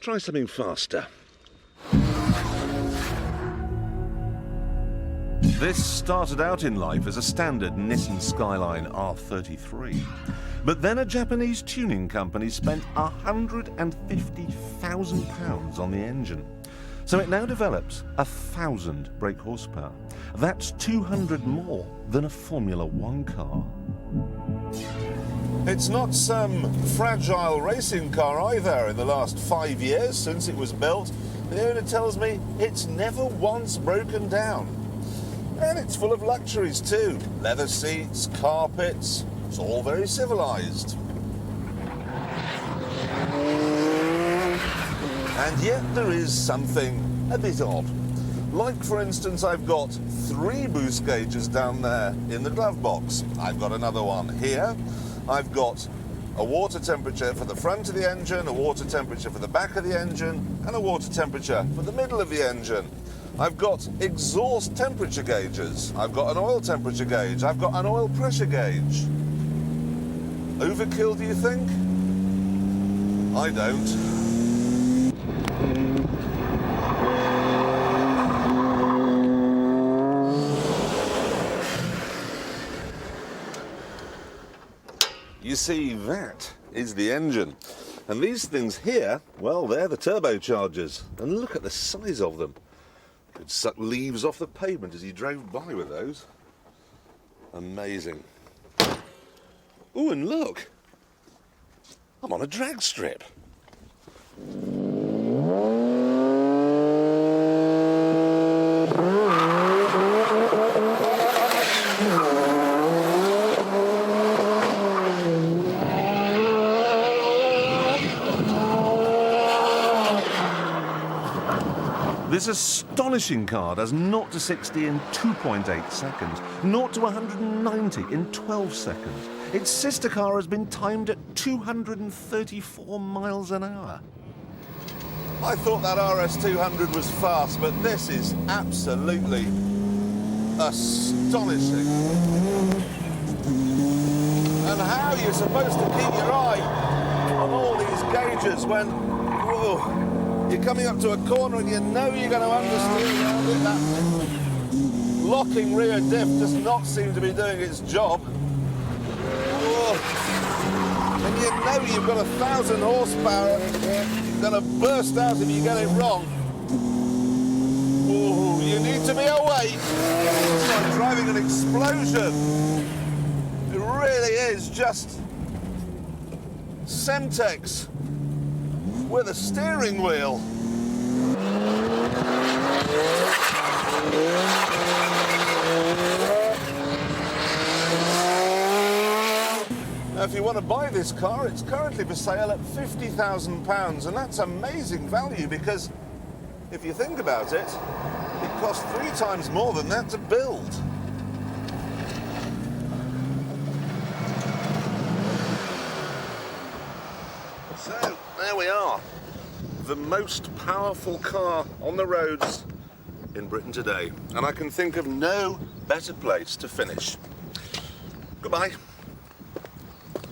try something faster. This started out in life as a standard Nissan Skyline R33. But then a Japanese tuning company spent £150,000 on the engine. So it now develops 1,000 brake horsepower. That's 200 more than a Formula One car. It's not some fragile racing car either. In the last 5 years since it was built, the owner tells me it's never once broken down. And it's full of luxuries too. Leather seats, carpets, it's all very civilised. And yet there is something a bit odd. Like, for instance, I've got 3 boost gauges down there in the glove box. I've got another one here. I've got a water temperature for the front of the engine, a water temperature for the back of the engine, and a water temperature for the middle of the engine. I've got exhaust temperature gauges. I've got an oil temperature gauge. I've got an oil pressure gauge. Overkill, do you think? I don't. You see, that is the engine. And these things here, well, they're the turbochargers. And look at the size of them. Could suck leaves off the pavement as you drove by with those. Amazing. Ooh, and look. I'm on a drag strip. This astonishing car does 0 to 60 in 2.8 seconds, 0 to 190 in 12 seconds. Its sister car has been timed at 234 miles an hour. I thought that RS200 was fast, but this is absolutely astonishing. And how you're supposed to keep your eye on all these gauges when, whoa, you're coming up to a corner and you know you're going to understeer around it. That locking rear diff does not seem to be doing its job. Whoa. And you know you've got 1,000 horsepower. You're going to burst out if you get it wrong. Ooh, you need to be awake. It's like driving an explosion. It really is just Semtex with a steering wheel. Now, if you want to buy this car, it's currently for sale at £50,000, and that's amazing value because if you think about it, it cost 3 times more than that to build. So, there we are. The most powerful car on the roads in Britain today. And I can think of no better place to finish. Goodbye.